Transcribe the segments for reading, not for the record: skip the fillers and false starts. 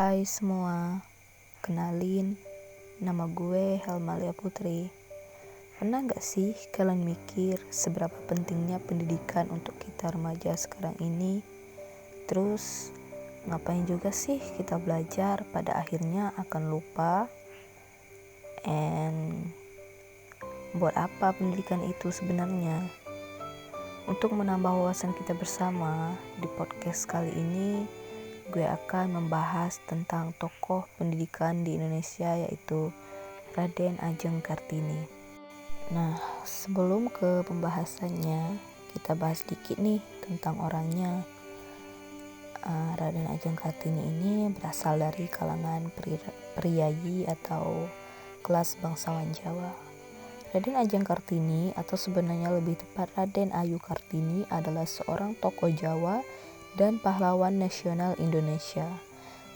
Hai semua, kenalin, nama gue Helmalia Putri. Pernah gak sih kalian mikir seberapa pentingnya pendidikan untuk kita remaja sekarang ini? Terus, ngapain juga sih kita belajar pada akhirnya akan lupa? And buat apa pendidikan itu sebenarnya? Untuk menambah wawasan kita bersama, di podcast kali ini gue akan membahas tentang tokoh pendidikan di Indonesia, yaitu Raden Adjeng Kartini. Nah, sebelum ke pembahasannya, kita bahas dikit nih tentang orangnya. Raden Adjeng Kartini ini berasal dari kalangan priyayi atau kelas bangsawan Jawa. Raden Adjeng Kartini, atau sebenarnya lebih tepat Raden Ayu Kartini, adalah seorang tokoh Jawa dan pahlawan nasional Indonesia.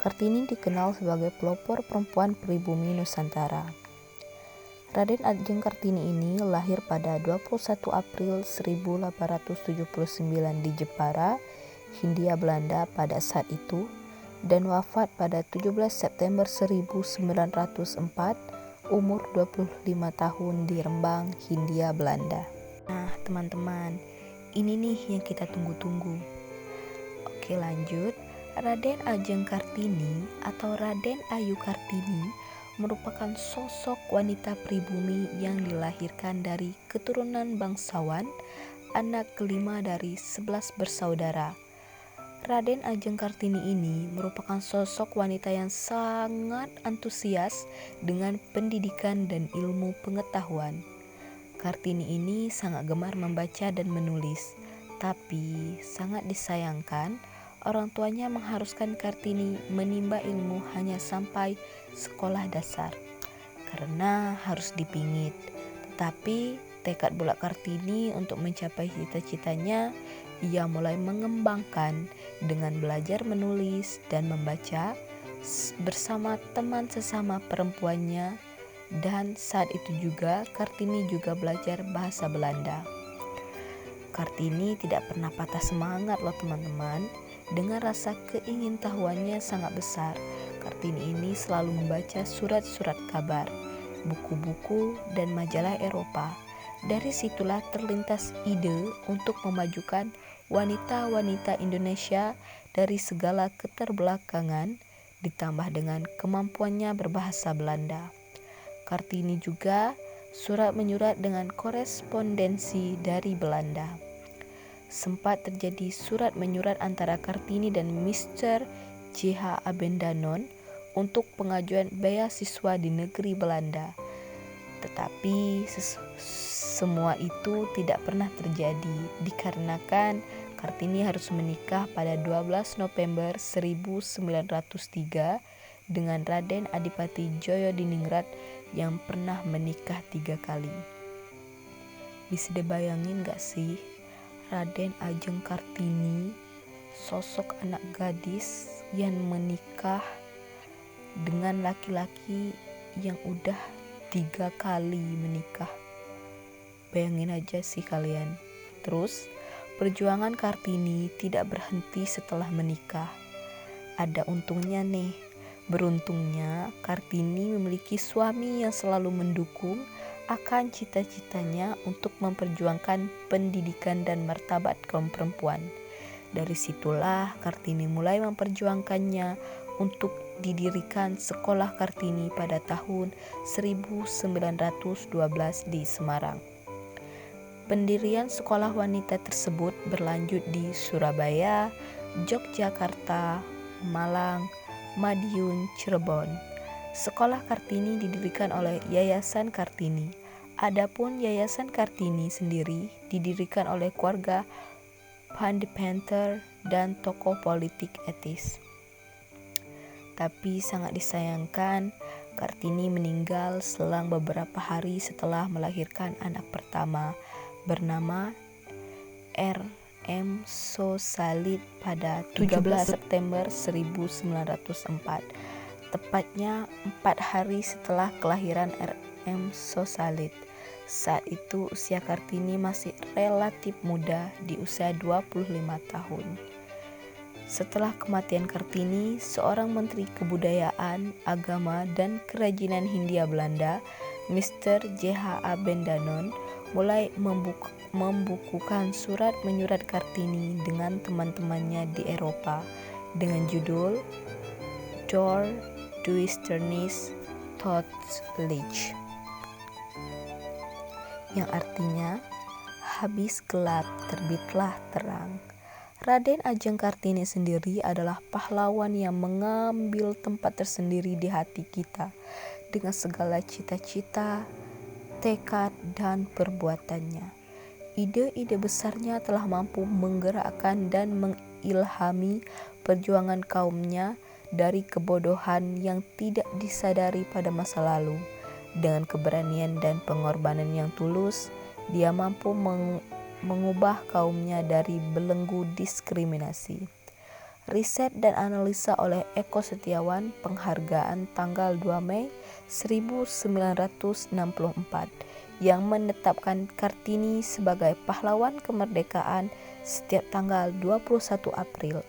Kartini dikenal sebagai pelopor perempuan pribumi Nusantara. Raden Adjeng Kartini ini lahir pada 21 April 1879 di Jepara, Hindia Belanda pada saat itu, dan wafat pada 17 September 1904, umur 25 tahun di Rembang, Hindia Belanda. Nah teman-teman, ini nih yang kita tunggu-tunggu. Oke lanjut, Raden Adjeng Kartini atau Raden Ayu Kartini merupakan sosok wanita pribumi yang dilahirkan dari keturunan bangsawan, anak kelima dari 11 bersaudara. Raden Adjeng Kartini ini merupakan sosok wanita yang sangat antusias dengan pendidikan dan ilmu pengetahuan. Kartini ini sangat gemar membaca dan menulis, tapi sangat disayangkan orang tuanya mengharuskan Kartini menimba ilmu hanya sampai sekolah dasar karena harus dipingit. Tetapi tekad bulat Kartini untuk mencapai cita-citanya, ia mulai mengembangkan dengan belajar menulis dan membaca bersama teman sesama perempuannya, dan saat itu juga Kartini juga belajar bahasa Belanda. Kartini tidak pernah patah semangat loh teman-teman. Dengan rasa keingintahuannya sangat besar, Kartini ini selalu membaca surat-surat kabar, buku-buku, dan majalah Eropa. Dari situlah terlintas ide untuk memajukan wanita-wanita Indonesia dari segala keterbelakangan, ditambah dengan kemampuannya berbahasa Belanda. Kartini juga surat menyurat dengan korespondensi dari Belanda. Sempat terjadi surat menyurat antara Kartini dan Mr. J.H. Abendanon untuk pengajuan beasiswa di negeri Belanda. Tetapi semua itu tidak pernah terjadi dikarenakan Kartini harus menikah pada 12 November 1903 dengan Raden Adipati Djoyo-Diningrat yang pernah menikah 3 kali. Bisa dibayangin gak sih, Raden Adjeng Kartini, sosok anak gadis yang menikah dengan laki-laki yang udah 3 kali menikah. Bayangin aja sih kalian. Terus, perjuangan Kartini tidak berhenti setelah menikah. Ada untungnya nih. Beruntungnya, Kartini memiliki suami yang selalu mendukung akan cita-citanya untuk memperjuangkan pendidikan dan martabat kaum perempuan. Dari situlah Kartini mulai memperjuangkannya untuk didirikan Sekolah Kartini pada tahun 1912 di Semarang. Pendirian sekolah wanita tersebut berlanjut di Surabaya, Yogyakarta, Malang, Madiun, Cirebon. Sekolah Kartini didirikan oleh Yayasan Kartini. Adapun Yayasan Kartini sendiri didirikan oleh keluarga Pandipenter dan tokoh politik etis. Tapi sangat disayangkan, Kartini meninggal selang beberapa hari setelah melahirkan anak pertama bernama R.M. Sosalid pada 17 September 1904. Tepatnya 4 hari setelah kelahiran R.M. Sosalid. Saat itu usia Kartini masih relatif muda di usia 25 tahun. Setelah kematian Kartini, seorang Menteri Kebudayaan, Agama, dan Kerajinan Hindia Belanda, Mr. J.H.A. Bendanon, mulai membukukan surat menyurat Kartini dengan teman-temannya di Eropa dengan judul Door Duisternis tot Licht, yang artinya habis gelap terbitlah terang. Raden Ajeng Kartini sendiri adalah pahlawan yang mengambil tempat tersendiri di hati kita dengan segala cita-cita, tekad, dan perbuatannya. Ide-ide besarnya telah mampu menggerakkan dan mengilhami perjuangan kaumnya dari kebodohan yang tidak disadari pada masa lalu. Dengan keberanian dan pengorbanan yang tulus, dia mampu mengubah kaumnya dari belenggu diskriminasi. Riset dan analisa oleh Eko Setiawan, penghargaan tanggal 2 Mei 1964 yang menetapkan Kartini sebagai pahlawan kemerdekaan setiap tanggal 21 April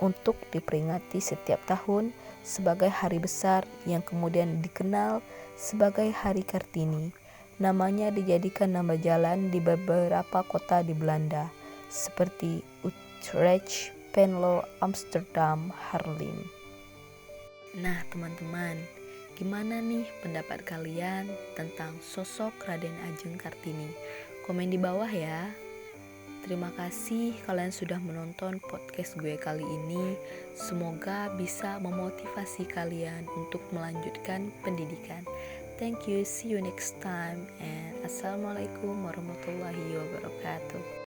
untuk diperingati setiap tahun sebagai hari besar yang kemudian dikenal sebagai Hari Kartini. Namanya dijadikan nama jalan di beberapa kota di Belanda, seperti Utrecht, Venlo, Amsterdam, Haarlem. Nah teman-teman, gimana nih pendapat kalian tentang sosok Raden Ajeng Kartini? Komen di bawah ya. Terima kasih kalian sudah menonton podcast gue kali ini. Semoga bisa memotivasi kalian untuk melanjutkan pendidikan. Thank you, see you next time, and assalamualaikum warahmatullahi wabarakatuh.